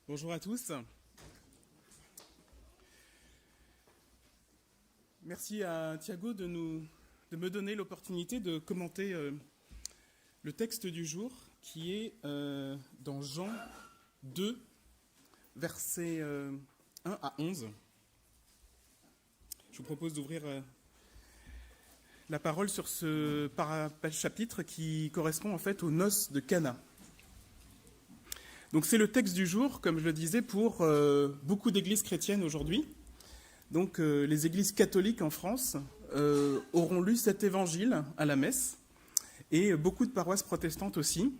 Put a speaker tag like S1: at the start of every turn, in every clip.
S1: Bonjour à tous. Merci à Thiago de me donner l'opportunité de commenter le texte du jour qui est dans Jean 2, versets 1 à 11. Je vous propose d'ouvrir la parole sur ce chapitre qui correspond en fait aux noces de Cana. Donc c'est le texte du jour, comme je le disais, pour beaucoup d'églises chrétiennes aujourd'hui. Donc les églises catholiques en France auront lu cet évangile à la messe, et beaucoup de paroisses protestantes aussi.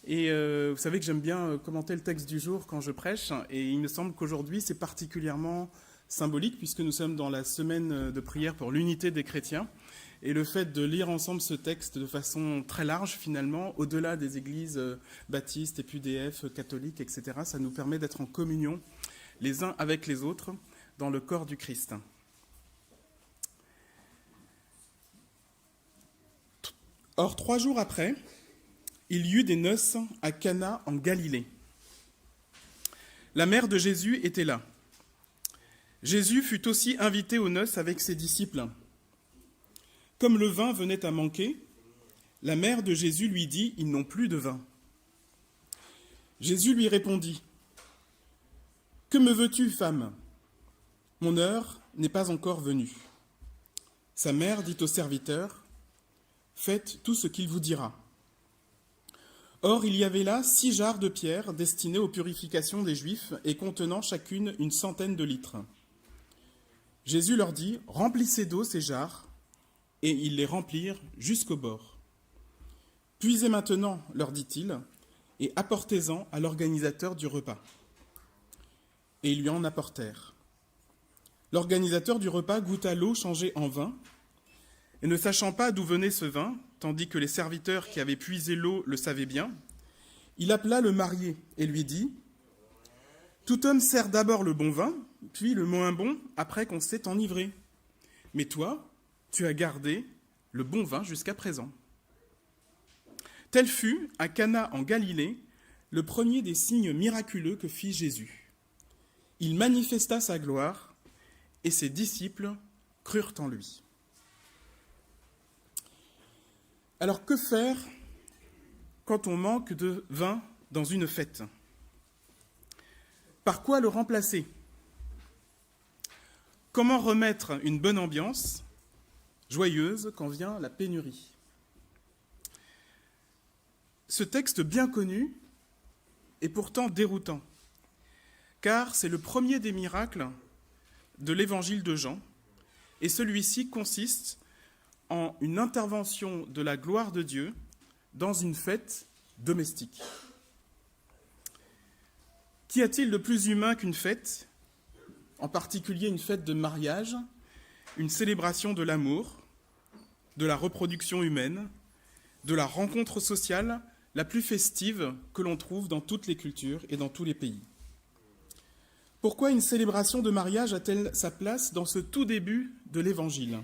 S1: Et vous savez que j'aime bien commenter le texte du jour quand je prêche, et il me semble qu'aujourd'hui c'est particulièrement symbolique puisque nous sommes dans la semaine de prière pour l'unité des chrétiens. Et le fait de lire ensemble ce texte de façon très large, finalement, au-delà des églises baptistes, EPUDF, catholiques, etc., ça nous permet d'être en communion les uns avec les autres dans le corps du Christ. Or, 3 jours après, il y eut des noces à Cana en Galilée. La mère de Jésus était là. Jésus fut aussi invité aux noces avec ses disciples. Comme le vin venait à manquer, la mère de Jésus lui dit « Ils n'ont plus de vin ». Jésus lui répondit « Que me veux-tu, femme ? Mon heure n'est pas encore venue. » Sa mère dit au serviteur « Faites tout ce qu'il vous dira. » Or, il y avait là 6 jarres de pierre destinées aux purifications des Juifs et contenant chacune une 100 de litres. Jésus leur dit « Remplissez d'eau ces jarres. » Et ils les remplirent jusqu'au bord. « Puisez maintenant, leur dit-il, et apportez-en à l'organisateur du repas. » Et ils lui en apportèrent. L'organisateur du repas goûta l'eau changée en vin, et ne sachant pas d'où venait ce vin, tandis que les serviteurs qui avaient puisé l'eau le savaient bien, il appela le marié et lui dit « Tout homme sert d'abord le bon vin, puis le moins bon après qu'on s'est enivré. Mais toi, tu as gardé le bon vin jusqu'à présent. » Tel fut, à Cana en Galilée, le premier des signes miraculeux que fit Jésus. Il manifesta sa gloire, et ses disciples crurent en lui. Alors que faire quand on manque de vin dans une fête ? Par quoi le remplacer ? Comment remettre une bonne ambiance joyeuse quand vient la pénurie ? Ce texte bien connu est pourtant déroutant, car c'est le premier des miracles de l'évangile de Jean, et celui-ci consiste en une intervention de la gloire de Dieu dans une fête domestique. Qu'y a-t-il de plus humain qu'une fête, en particulier une fête de mariage, une célébration de l'amour, de la reproduction humaine, de la rencontre sociale la plus festive que l'on trouve dans toutes les cultures et dans tous les pays. Pourquoi une célébration de mariage a-t-elle sa place dans ce tout début de l'Évangile ?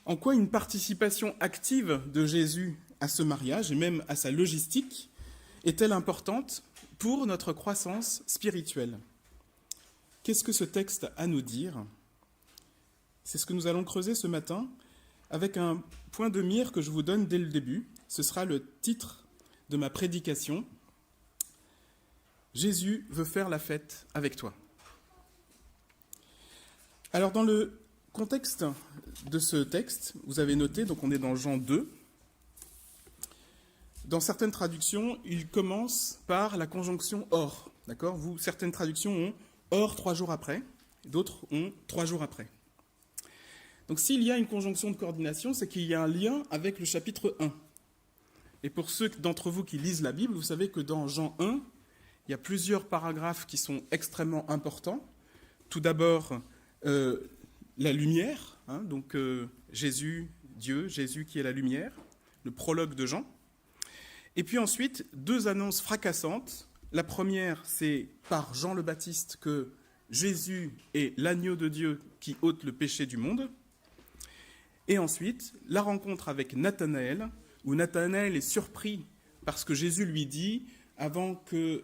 S1: En quoi une participation active de Jésus à ce mariage, et même à sa logistique, est-elle importante pour notre croissance spirituelle ? Qu'est-ce que ce texte a à nous dire ? C'est ce que nous allons creuser ce matin, avec un point de mire que je vous donne dès le début. Ce sera le titre de ma prédication. Jésus veut faire la fête avec toi. Alors dans le contexte de ce texte, vous avez noté, donc on est dans Jean 2. Dans certaines traductions, il commence par la conjonction « or ». D'accord ? Certaines traductions ont « or 3 jours après », d'autres ont « 3 jours après ». Donc s'il y a une conjonction de coordination, c'est qu'il y a un lien avec le chapitre 1. Et pour ceux d'entre vous qui lisent la Bible, vous savez que dans Jean 1, il y a plusieurs paragraphes qui sont extrêmement importants. Tout d'abord, la lumière, donc Jésus, Dieu, Jésus qui est la lumière, le prologue de Jean. Et puis ensuite, 2 annonces fracassantes. La première, c'est par Jean le Baptiste que Jésus est l'agneau de Dieu qui ôte le péché du monde. Et ensuite, la rencontre avec Nathanaël, où Nathanaël est surpris parce que Jésus lui dit alors que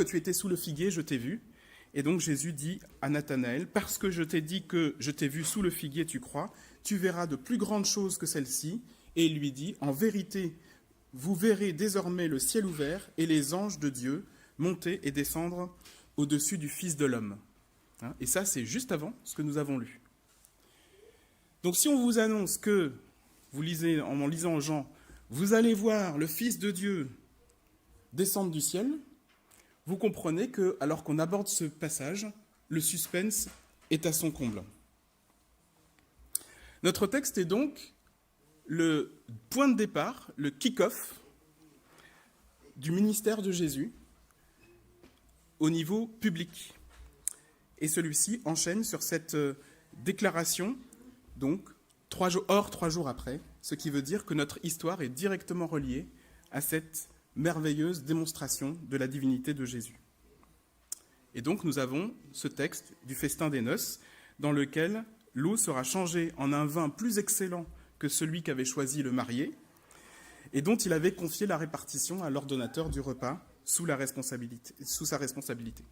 S1: tu étais sous le figuier, je t'ai vu. Et donc Jésus dit à Nathanaël, parce que je t'ai dit que je t'ai vu sous le figuier, tu crois, tu verras de plus grandes choses que celles-ci. Et il lui dit, en vérité, vous verrez désormais le ciel ouvert et les anges de Dieu monter et descendre au-dessus du Fils de l'homme. Et ça, c'est juste avant ce que nous avons lu. Donc si on vous annonce que, vous lisez en lisant Jean, vous allez voir le Fils de Dieu descendre du ciel, vous comprenez que, alors qu'on aborde ce passage, le suspense est à son comble. Notre texte est donc le point de départ, le kick-off du ministère de Jésus au niveau public. Et celui-ci enchaîne sur cette déclaration, donc 3 jours après, ce qui veut dire que notre histoire est directement reliée à cette merveilleuse démonstration de la divinité de Jésus. Et donc nous avons ce texte du festin des noces, dans lequel l'eau sera changée en un vin plus excellent que celui qu'avait choisi le marié, et dont il avait confié la répartition à l'ordonnateur du repas sous sa responsabilité.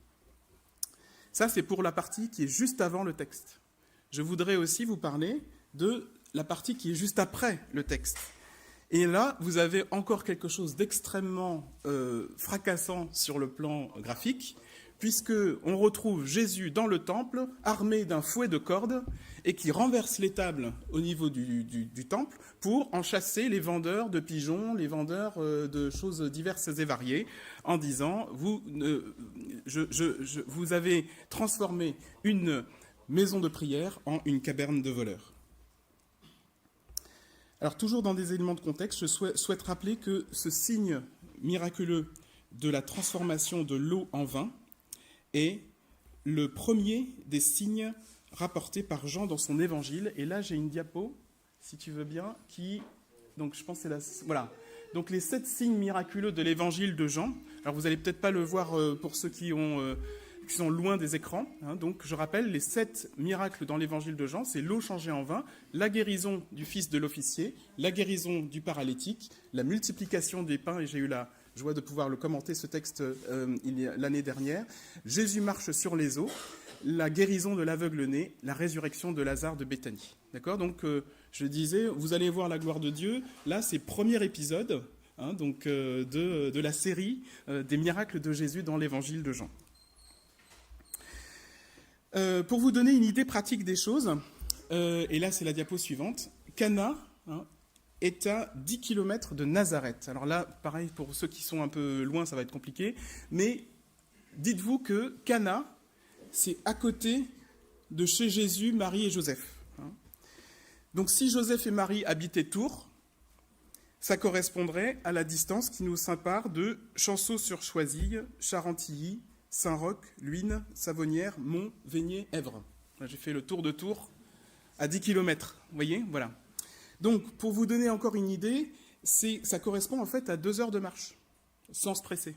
S1: Ça, c'est pour la partie qui est juste avant le texte. Je voudrais aussi vous parler de la partie qui est juste après le texte. Et là, vous avez encore quelque chose d'extrêmement fracassant sur le plan graphique, puisqu'on retrouve Jésus dans le temple, armé d'un fouet de cordes, et qui renverse les tables au niveau du temple pour en chasser les vendeurs de pigeons, les vendeurs de choses diverses et variées, en disant « vous avez transformé une maison de prière en une caverne de voleurs ». Alors, toujours dans des éléments de contexte, je souhaite rappeler que ce signe miraculeux de la transformation de l'eau en vin est le premier des signes rapportés par Jean dans son évangile. Et là, j'ai une diapo, si tu veux bien, donc je pense que c'est voilà. Donc, les 7 signes miraculeux de l'évangile de Jean. Alors, vous n'allez peut-être pas le voir pour ceux qui sont loin des écrans. Donc, je rappelle, les 7 miracles dans l'évangile de Jean, c'est l'eau changée en vin, la guérison du fils de l'officier, la guérison du paralytique, la multiplication des pains, et j'ai eu la joie de pouvoir le commenter, ce texte, l'année dernière. Jésus marche sur les eaux, la guérison de l'aveugle-né, la résurrection de Lazare de Béthanie. D'accord ? Donc, je disais, vous allez voir la gloire de Dieu. Là, c'est le premier épisode de la série des miracles de Jésus dans l'évangile de Jean. Pour vous donner une idée pratique des choses, et là c'est la diapo suivante, Cana est à 10 km de Nazareth. Alors là, pareil, pour ceux qui sont un peu loin, ça va être compliqué, mais dites-vous que Cana, c'est à côté de chez Jésus, Marie et Joseph. Donc si Joseph et Marie habitaient Tours, ça correspondrait à la distance qui nous sépare de Chanceau-sur-Choisille, Charentilly, Saint-Roch, Luynes, Savonnières, Mont, Vénier, Èvre. Là, j'ai fait le tour de Tours à 10 km. Vous voyez ? Voilà. Donc, pour vous donner encore une idée, ça correspond en fait à 2 heures de marche, sans se presser.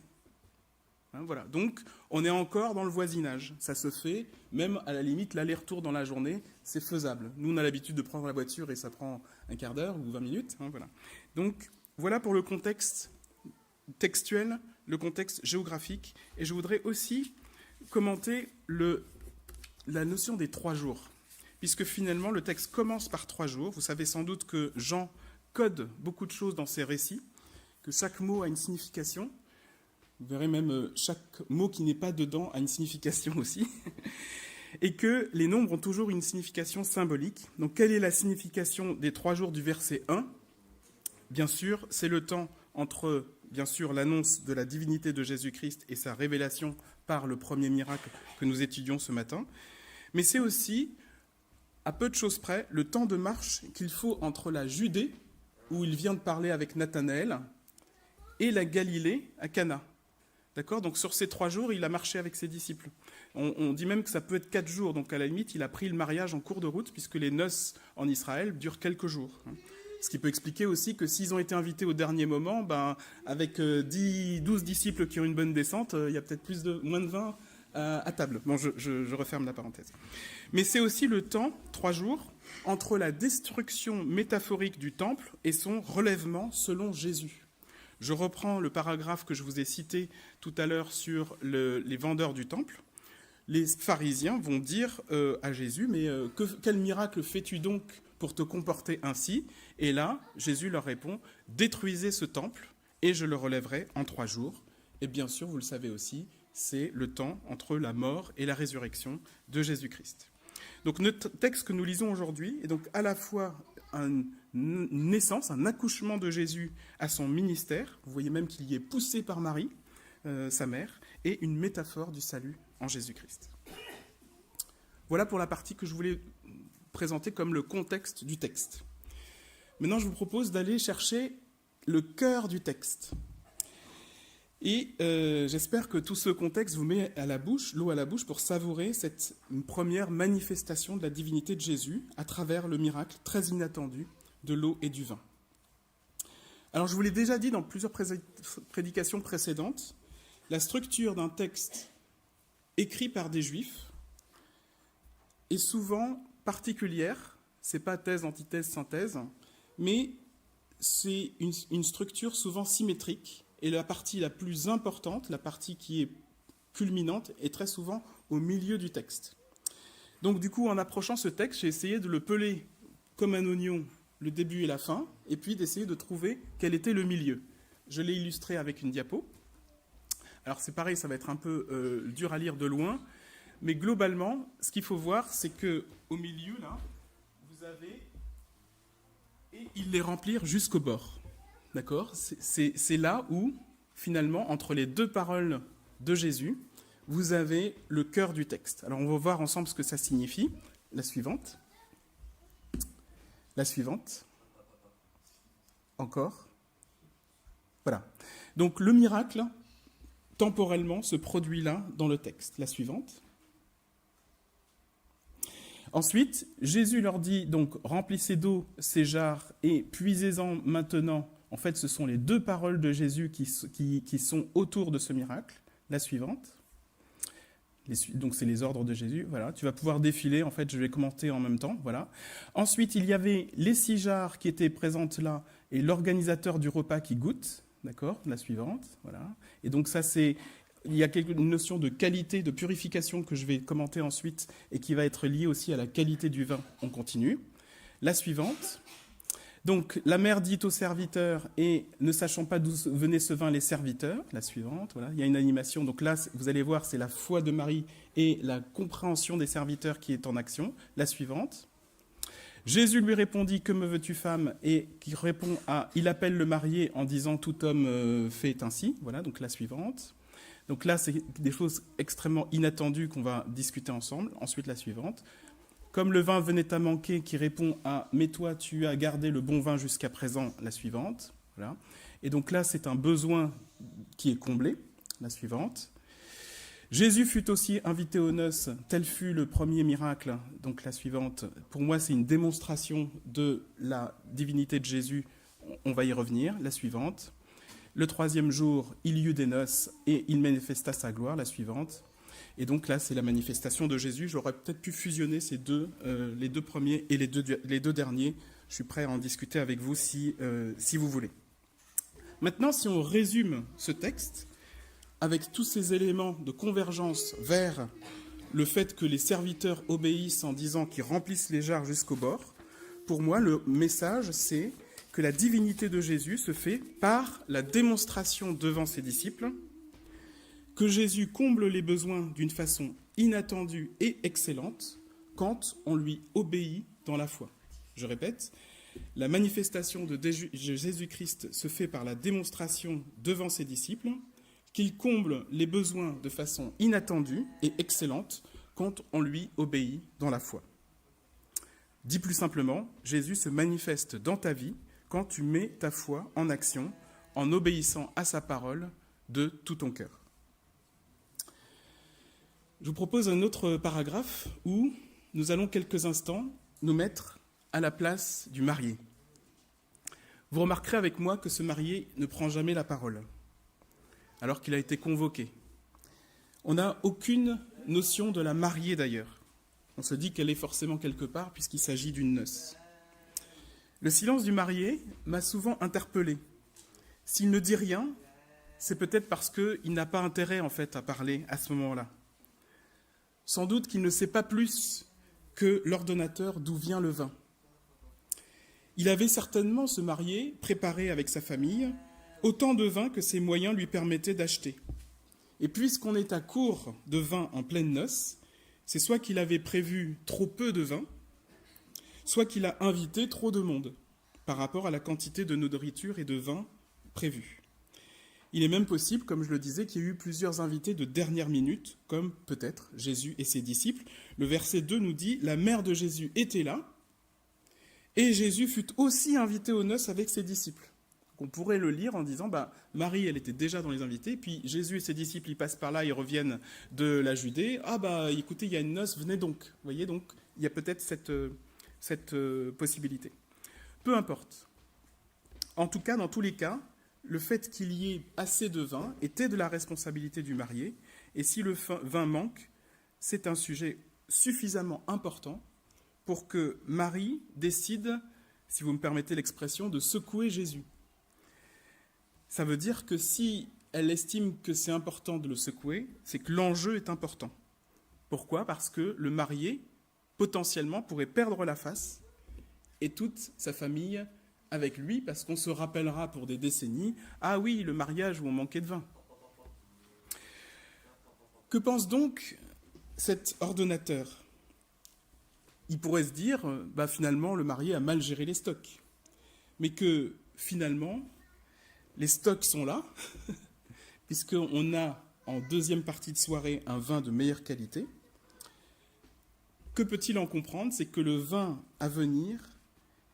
S1: Voilà. Donc, on est encore dans le voisinage. Ça se fait, même à la limite, l'aller-retour dans la journée, c'est faisable. Nous, on a l'habitude de prendre la voiture et ça prend un quart d'heure ou 20 minutes. Voilà. Donc, voilà pour le contexte textuel, le contexte géographique. Et je voudrais aussi commenter la notion des 3 jours, puisque finalement, le texte commence par 3 jours. Vous savez sans doute que Jean code beaucoup de choses dans ses récits, que chaque mot a une signification. Vous verrez même chaque mot qui n'est pas dedans a une signification aussi. Et que les nombres ont toujours une signification symbolique. Donc, quelle est la signification des 3 jours du verset 1 ? Bien sûr, c'est le temps entre, bien sûr, l'annonce de la divinité de Jésus-Christ et sa révélation par le premier miracle que nous étudions ce matin. Mais c'est aussi, à peu de choses près, le temps de marche qu'il faut entre la Judée, où il vient de parler avec Nathanaël, et la Galilée, à Cana. D'accord ? Donc sur ces 3 jours, il a marché avec ses disciples. On dit même que ça peut être 4 jours. Donc à la limite, il a pris le mariage en cours de route, puisque les noces en Israël durent quelques jours. Ce qui peut expliquer aussi que s'ils ont été invités au dernier moment, avec 12 disciples qui ont une bonne descente, il y a peut-être moins de 20 à table. Bon, je referme la parenthèse. Mais c'est aussi le temps, 3 jours, entre la destruction métaphorique du temple et son relèvement selon Jésus. Je reprends le paragraphe que je vous ai cité tout à l'heure sur les vendeurs du temple. Les pharisiens vont dire à Jésus, mais quel miracle fais-tu donc pour te comporter ainsi? Et là, Jésus leur répond, détruisez ce temple et je le relèverai en 3 jours. Et bien sûr, vous le savez aussi, c'est le temps entre la mort et la résurrection de Jésus-Christ. Donc notre texte que nous lisons aujourd'hui est donc à la fois une naissance, un accouchement de Jésus à son ministère. Vous voyez même qu'il y est poussé par Marie, sa mère, et une métaphore du salut en Jésus-Christ. Voilà pour la partie que je voulais présenter comme le contexte du texte. Maintenant, je vous propose d'aller chercher le cœur du texte. Et j'espère que tout ce contexte vous met l'eau à la bouche pour savourer cette première manifestation de la divinité de Jésus à travers le miracle très inattendu de l'eau et du vin. Alors, je vous l'ai déjà dit dans plusieurs prédications précédentes, la structure d'un texte écrit par des Juifs est souvent particulière. C'est pas thèse, antithèse, synthèse, mais c'est une structure souvent symétrique. Et la partie la plus importante, la partie qui est culminante, est très souvent au milieu du texte. Donc du coup, en approchant ce texte, j'ai essayé de le peler comme un oignon, le début et la fin, et puis d'essayer de trouver quel était le milieu. Je l'ai illustré avec une diapo. Alors c'est pareil, ça va être un peu dur à lire de loin, mais globalement, ce qu'il faut voir, c'est qu'au milieu, là, vous avez... Et il les remplir jusqu'au bord. D'accord ? C'est là où, finalement, entre les deux paroles de Jésus, vous avez le cœur du texte. Alors, on va voir ensemble ce que ça signifie. La suivante. La suivante. Encore. Voilà. Donc, le miracle, temporellement, se produit là, dans le texte. La suivante. Ensuite, Jésus leur dit, donc, remplissez d'eau ces jarres et puisez-en maintenant. En fait, ce sont les deux paroles de Jésus qui sont autour de ce miracle. La suivante. Donc, c'est les ordres de Jésus. Voilà. Tu vas pouvoir défiler. En fait, je vais commenter en même temps. Voilà. Ensuite, il y avait les 6 jarres qui étaient présentes là et l'organisateur du repas qui goûte. D'accord ? La suivante. Voilà. Et donc, ça, c'est... Il y a une notion de qualité, de purification que je vais commenter ensuite et qui va être liée aussi à la qualité du vin. On continue. La suivante. Donc, la mère dit aux serviteurs, et ne sachant pas d'où venait ce vin, les serviteurs, la suivante, voilà, il y a une animation, donc là, vous allez voir, c'est la foi de Marie et la compréhension des serviteurs qui est en action, la suivante. Jésus lui répondit, que me veux-tu, femme ? Et qui répond à, il appelle le marié en disant, tout homme fait ainsi, voilà, donc la suivante. Donc là, c'est des choses extrêmement inattendues qu'on va discuter ensemble, ensuite la suivante. Comme le vin venait à manquer, qui répond à « Mais toi, tu as gardé le bon vin jusqu'à présent », la suivante. Voilà. Et donc là, c'est un besoin qui est comblé, la suivante. Jésus fut aussi invité aux noces, tel fut le premier miracle, donc la suivante. Pour moi, c'est une démonstration de la divinité de Jésus, on va y revenir, la suivante. Le 3e jour, il y eut des noces et il manifesta sa gloire, la suivante. Et donc là, c'est la manifestation de Jésus. J'aurais peut-être pu fusionner les deux premiers et les deux derniers. Je suis prêt à en discuter avec vous si vous voulez. Maintenant, si on résume ce texte, avec tous ces éléments de convergence vers le fait que les serviteurs obéissent en disant qu'ils remplissent les jarres jusqu'au bord, pour moi, le message, c'est que la divinité de Jésus se fait par la démonstration devant ses disciples, que Jésus comble les besoins d'une façon inattendue et excellente quand on lui obéit dans la foi. Je répète, la manifestation de Jésus-Christ se fait par la démonstration devant ses disciples qu'il comble les besoins de façon inattendue et excellente quand on lui obéit dans la foi. Dit plus simplement, Jésus se manifeste dans ta vie quand tu mets ta foi en action en obéissant à sa parole de tout ton cœur. Je vous propose un autre paragraphe où nous allons quelques instants nous mettre à la place du marié. Vous remarquerez avec moi que ce marié ne prend jamais la parole, alors qu'il a été convoqué. On n'a aucune notion de la mariée d'ailleurs. On se dit qu'elle est forcément quelque part puisqu'il s'agit d'une noce. Le silence du marié m'a souvent interpellé. S'il ne dit rien, c'est peut-être parce qu'il n'a pas intérêt en fait à parler à ce moment-là. Sans doute qu'il ne sait pas plus que l'ordonnateur d'où vient le vin. Il avait certainement, ce marié, préparé avec sa famille autant de vin que ses moyens lui permettaient d'acheter. Et puisqu'on est à court de vin en pleine noce, c'est soit qu'il avait prévu trop peu de vin, soit qu'il a invité trop de monde par rapport à la quantité de nourriture et de vin prévue. Il est même possible, comme je le disais, qu'il y ait eu plusieurs invités de dernière minute, comme peut-être Jésus et ses disciples. Le verset 2 nous dit « La mère de Jésus était là, et Jésus fut aussi invité aux noces avec ses disciples. » On pourrait le lire en disant Marie, elle était déjà dans les invités, puis Jésus et ses disciples, ils passent par là, ils reviennent de la Judée. Écoutez, il y a une noce, venez donc. Vous voyez, donc, il y a peut-être cette possibilité. Peu importe. En tout cas, dans tous les cas, le fait qu'il y ait assez de vin était de la responsabilité du marié, et si le vin manque, c'est un sujet suffisamment important pour que Marie décide, si vous me permettez l'expression, de secouer Jésus. Ça veut dire que si elle estime que c'est important de le secouer, c'est que l'enjeu est important. Pourquoi ? Parce que le marié, potentiellement, pourrait perdre la face, et toute sa famille avec lui, parce qu'on se rappellera pour des décennies, ah oui, le mariage où on manquait de vin. Que pense donc cet ordonnateur ? Il pourrait se dire, finalement, le marié a mal géré les stocks. Mais que, finalement, les stocks sont là, puisqu'on a, en deuxième partie de soirée, un vin de meilleure qualité. Que peut-il en comprendre ? C'est que le vin à venir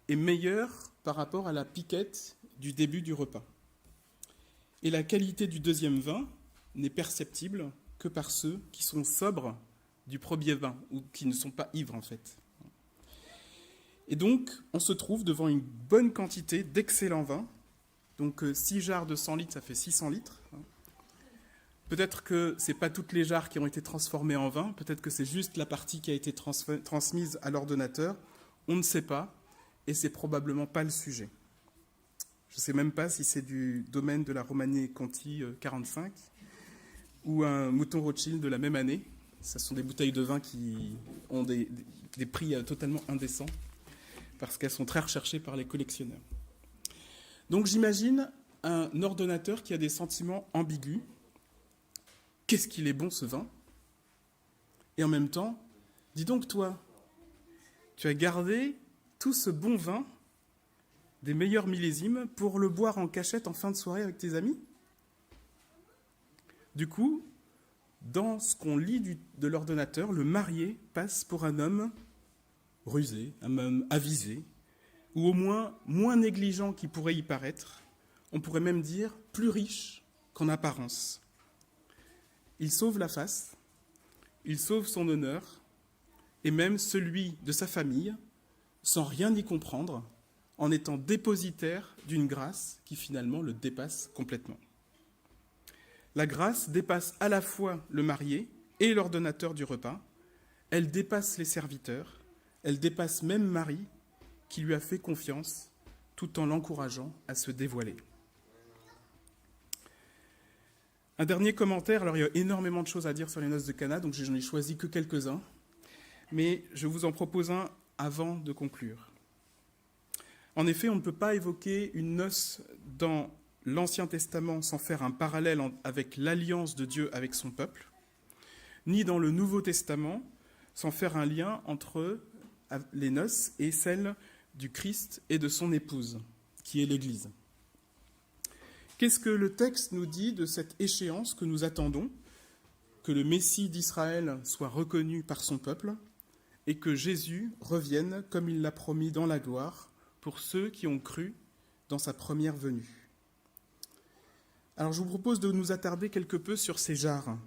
S1: est meilleur par rapport à la piquette du début du repas. Et la qualité du deuxième vin n'est perceptible que par ceux qui sont sobres du premier vin, ou qui ne sont pas ivres en fait. Et donc, on se trouve devant une bonne quantité d'excellents vins. Donc 6 jarres de 100 litres, ça fait 600 litres. Peut-être que ce n'est pas toutes les jarres qui ont été transformées en vin, peut-être que c'est juste la partie qui a été transmise à l'ordonnateur. On ne sait pas, et c'est probablement pas le sujet. Je ne sais même pas si c'est du domaine de la Romanée Conti 45 ou un Mouton Rothschild de la même année. Ce sont des bouteilles de vin qui ont des prix totalement indécents parce qu'elles sont très recherchées par les collectionneurs. Donc j'imagine un ordonnateur qui a des sentiments ambigus. Qu'est-ce qu'il est bon ce vin ? Et en même temps, dis donc toi, tu as gardé tout ce bon vin des meilleurs millésimes pour le boire en cachette en fin de soirée avec tes amis ? Du coup, dans ce qu'on lit de l'ordonnateur, le marié passe pour un homme rusé, un homme avisé, ou au moins négligent qu'il pourrait y paraître, on pourrait même dire plus riche qu'en apparence. Il sauve la face, il sauve son honneur, et même celui de sa famille, sans rien y comprendre, en étant dépositaire d'une grâce qui finalement le dépasse complètement. La grâce dépasse à la fois le marié et l'ordonnateur du repas, elle dépasse les serviteurs, elle dépasse même Marie, qui lui a fait confiance, tout en l'encourageant à se dévoiler. Un dernier commentaire, alors il y a énormément de choses à dire sur les noces de Cana, donc je n'en ai choisi que quelques-uns, mais je vous en propose un avant de conclure. En effet, on ne peut pas évoquer une noce dans l'Ancien Testament sans faire un parallèle avec l'alliance de Dieu avec son peuple, ni dans le Nouveau Testament sans faire un lien entre les noces et celles du Christ et de son épouse, qui est l'Église. Qu'est-ce que le texte nous dit de cette échéance que nous attendons, que le Messie d'Israël soit reconnu par son peuple et que Jésus revienne comme il l'a promis dans la gloire pour ceux qui ont cru dans sa première venue. Alors je vous propose de nous attarder quelque peu sur ces jarres.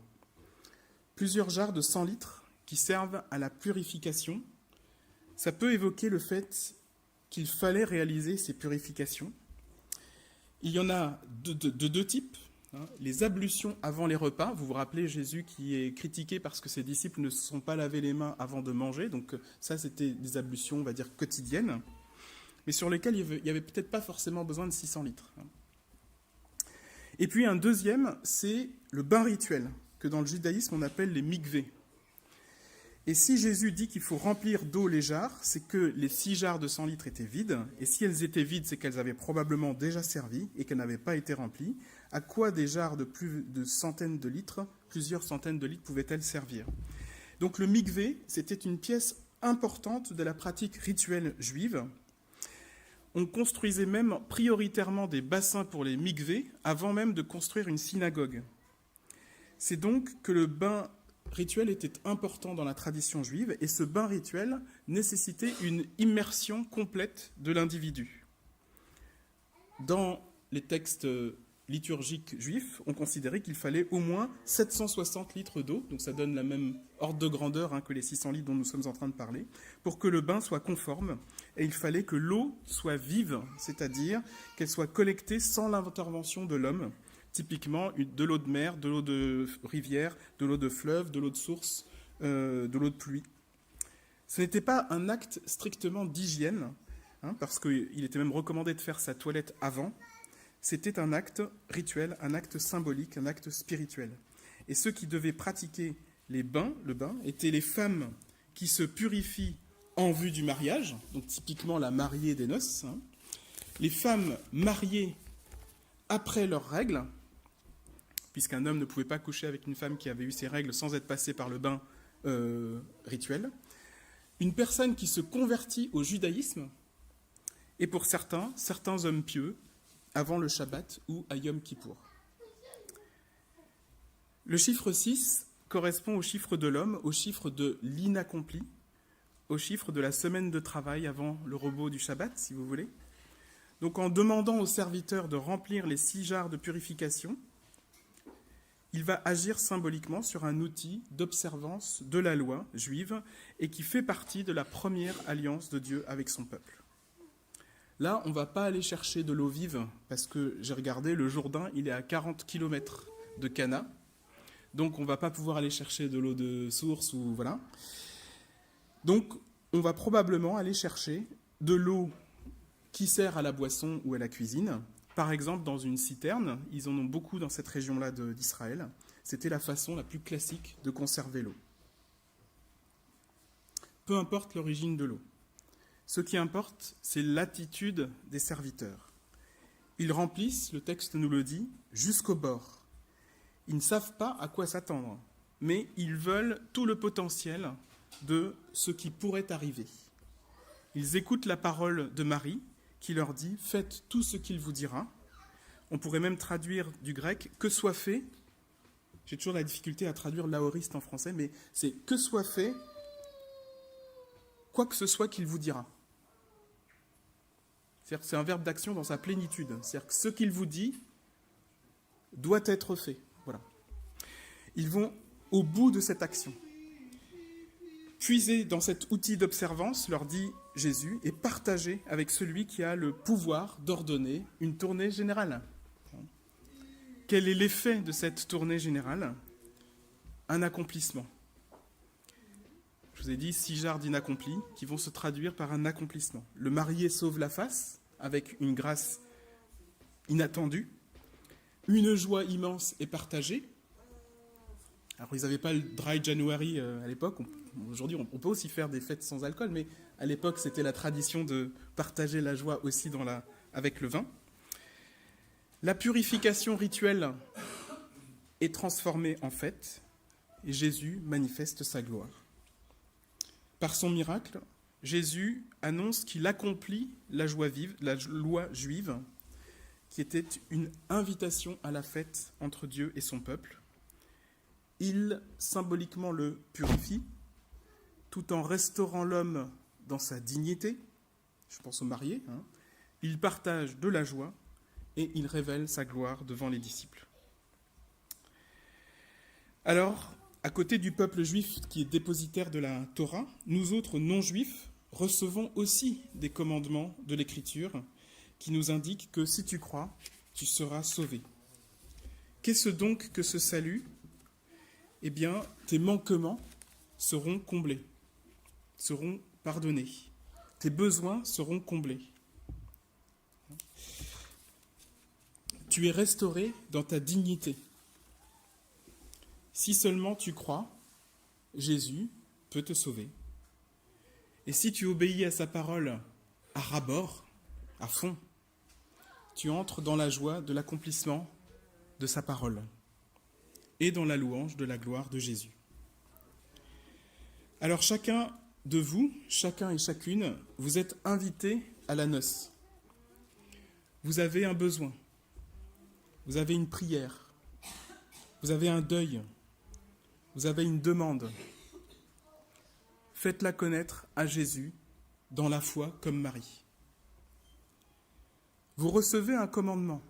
S1: Plusieurs jarres de 100 litres qui servent à la purification. Ça peut évoquer le fait qu'il fallait réaliser ces purifications. Il y en a de deux types. Les ablutions avant les repas. Vous vous rappelez Jésus qui est critiqué parce que ses disciples ne se sont pas lavés les mains avant de manger. Donc ça, c'était des ablutions, on va dire, quotidiennes, mais sur lesquelles il n'y avait peut-être pas forcément besoin de 600 litres. Et puis un deuxième, c'est le bain rituel, que dans le judaïsme on appelle les mikvés. Et si Jésus dit qu'il faut remplir d'eau les jarres, c'est que les 6 jarres de 100 litres étaient vides, et si elles étaient vides, c'est qu'elles avaient probablement déjà servi et qu'elles n'avaient pas été remplies. À quoi des jarres de plus de centaines de litres, plusieurs centaines de litres, pouvaient-elles servir? Donc le mikvé, c'était une pièce importante de la pratique rituelle juive. On construisait même prioritairement des bassins pour les mikvés avant même de construire une synagogue. C'est donc que le bain rituel était important dans la tradition juive, et ce bain rituel nécessitait une immersion complète de l'individu. Dans les textes liturgiques juifs, on considérait qu'il fallait au moins 760 litres d'eau, donc ça donne la même ordre de grandeur que les 600 litres dont nous sommes en train de parler, pour que le bain soit conforme, et il fallait que l'eau soit vive, c'est-à-dire qu'elle soit collectée sans l'intervention de l'homme, typiquement de l'eau de mer, de l'eau de rivière, de l'eau de fleuve, de l'eau de source, de l'eau de pluie. Ce n'était pas un acte strictement d'hygiène, parce qu'il était même recommandé de faire sa toilette avant. C'était un acte rituel, un acte symbolique, un acte spirituel. Et ceux qui devaient pratiquer le bain, étaient les femmes qui se purifient en vue du mariage, donc typiquement la mariée des noces, les femmes mariées après leurs règles, puisqu'un homme ne pouvait pas coucher avec une femme qui avait eu ses règles sans être passée par le bain rituel, une personne qui se convertit au judaïsme, et pour certains hommes pieux, avant le Shabbat ou à Yom Kippour. Le chiffre 6 correspond au chiffre de l'homme, au chiffre de l'inaccompli, au chiffre de la semaine de travail avant le repos du Shabbat, si vous voulez. Donc en demandant au serviteur de remplir les 6 jarres de purification, il va agir symboliquement sur un outil d'observance de la loi juive et qui fait partie de la première alliance de Dieu avec son peuple. Là, on ne va pas aller chercher de l'eau vive, parce que j'ai regardé, le Jourdain, il est à 40 km de Cana, donc on ne va pas pouvoir aller chercher de l'eau de source, ou voilà. Donc, on va probablement aller chercher de l'eau qui sert à la boisson ou à la cuisine. Par exemple, dans une citerne, ils en ont beaucoup dans cette région-là d'Israël. C'était la façon la plus classique de conserver l'eau. Peu importe l'origine de l'eau. Ce qui importe, c'est l'attitude des serviteurs. Ils remplissent, le texte nous le dit, jusqu'au bord. Ils ne savent pas à quoi s'attendre, mais ils veulent tout le potentiel de ce qui pourrait arriver. Ils écoutent la parole de Marie, qui leur dit « Faites tout ce qu'il vous dira ». On pourrait même traduire du grec « Que soit fait ». J'ai toujours la difficulté à traduire l'aoriste en français, mais c'est « Que soit fait, quoi que ce soit qu'il vous dira ». C'est-à-dire que c'est un verbe d'action dans sa plénitude. C'est-à-dire que ce qu'il vous dit doit être fait. Voilà. Ils vont au bout de cette action. Puiser dans cet outil d'observance, leur dit Jésus, et partager avec celui qui a le pouvoir d'ordonner une tournée générale. Quel est l'effet de cette tournée générale? Un accomplissement. Je vous ai dit 6 jarres d'inaccomplis qui vont se traduire par un accomplissement. Le marié sauve la face avec une grâce inattendue. Une joie immense est partagée. Alors, ils n'avaient pas le Dry January à l'époque. Aujourd'hui, on peut aussi faire des fêtes sans alcool, mais à l'époque, c'était la tradition de partager la joie aussi avec le vin. La purification rituelle est transformée en fête, et Jésus manifeste sa gloire. Par son miracle, Jésus annonce qu'il accomplit la loi juive, qui était une invitation à la fête entre Dieu et son peuple. Il symboliquement le purifie, tout en restaurant l'homme dans sa dignité. Je pense aux mariés. Il partage de la joie et il révèle sa gloire devant les disciples. Alors, à côté du peuple juif qui est dépositaire de la Torah, nous autres non-juifs recevons aussi des commandements de l'Écriture qui nous indiquent que si tu crois, tu seras sauvé. Qu'est-ce donc que ce salut ? Eh bien, tes manquements seront comblés, seront pardonnés. Tes besoins seront comblés. tu es restauré dans ta dignité. Si seulement tu crois, Jésus peut te sauver. Et si tu obéis à sa parole à ras-bord, à fond, tu entres dans la joie de l'accomplissement de sa parole et dans la louange de la gloire de Jésus. Alors chacun de vous, chacun et chacune, vous êtes invités à la noce. Vous avez un besoin, vous avez une prière, vous avez un deuil, vous avez une demande. Faites-la connaître à Jésus dans la foi comme Marie. Vous recevez un commandement,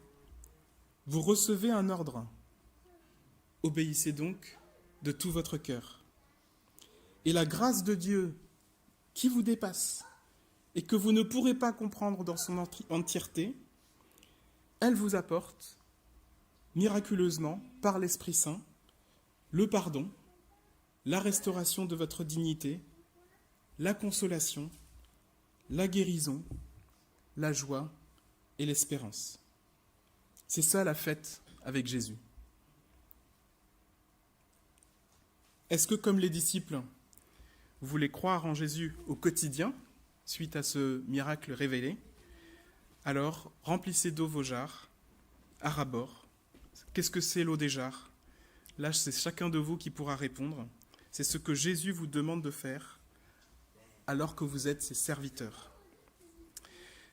S1: vous recevez un ordre. Obéissez donc de tout votre cœur. Et la grâce de Dieu qui vous dépasse et que vous ne pourrez pas comprendre dans son entièreté, elle vous apporte miraculeusement, par l'Esprit Saint, le pardon, la restauration de votre dignité, la consolation, la guérison, la joie et l'espérance. C'est ça la fête avec Jésus. Est-ce que, comme les disciples, vous voulez croire en Jésus au quotidien, suite à ce miracle révélé? Alors, remplissez d'eau vos jarres, à ras-bord. Qu'est-ce que c'est l'eau des jarres? Là, c'est chacun de vous qui pourra répondre. C'est ce que Jésus vous demande de faire alors que vous êtes ses serviteurs.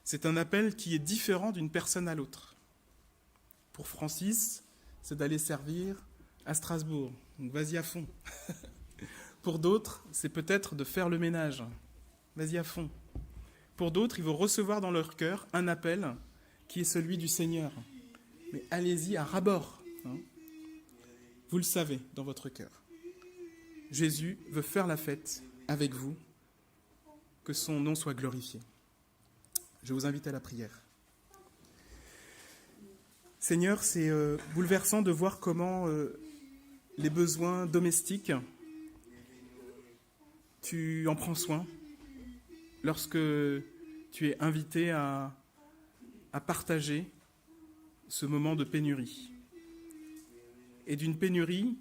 S1: C'est un appel qui est différent d'une personne à l'autre. Pour Francis, c'est d'aller servir à Strasbourg. Donc vas-y à fond. Pour d'autres, c'est peut-être de faire le ménage. Vas-y à fond. Pour d'autres, ils vont recevoir dans leur cœur un appel qui est celui du Seigneur. Mais allez-y à ras-bord. Vous le savez dans votre cœur. Jésus veut faire la fête avec vous, que son nom soit glorifié. Je vous invite à la prière. Seigneur, c'est bouleversant de voir comment les besoins domestiques, tu en prends soin lorsque tu es invité à partager ce moment de pénurie. Et d'une pénurie,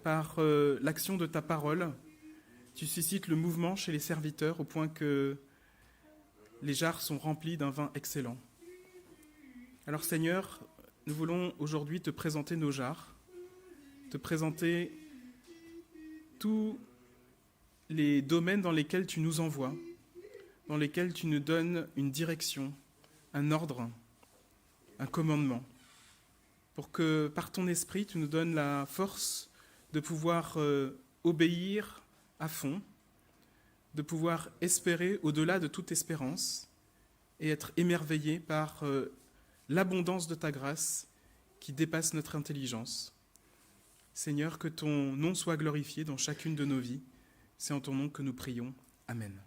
S1: par l'action de ta parole, tu suscites le mouvement chez les serviteurs au point que les jarres sont remplies d'un vin excellent. Alors Seigneur, nous voulons aujourd'hui te présenter nos jarres, te présenter tous les domaines dans lesquels tu nous envoies, dans lesquels tu nous donnes une direction, un ordre, un commandement, pour que par ton esprit, tu nous donnes la force de pouvoir obéir à fond, de pouvoir espérer au-delà de toute espérance et être émerveillé par l'abondance de ta grâce qui dépasse notre intelligence. Seigneur, que ton nom soit glorifié dans chacune de nos vies. C'est en ton nom que nous prions. Amen.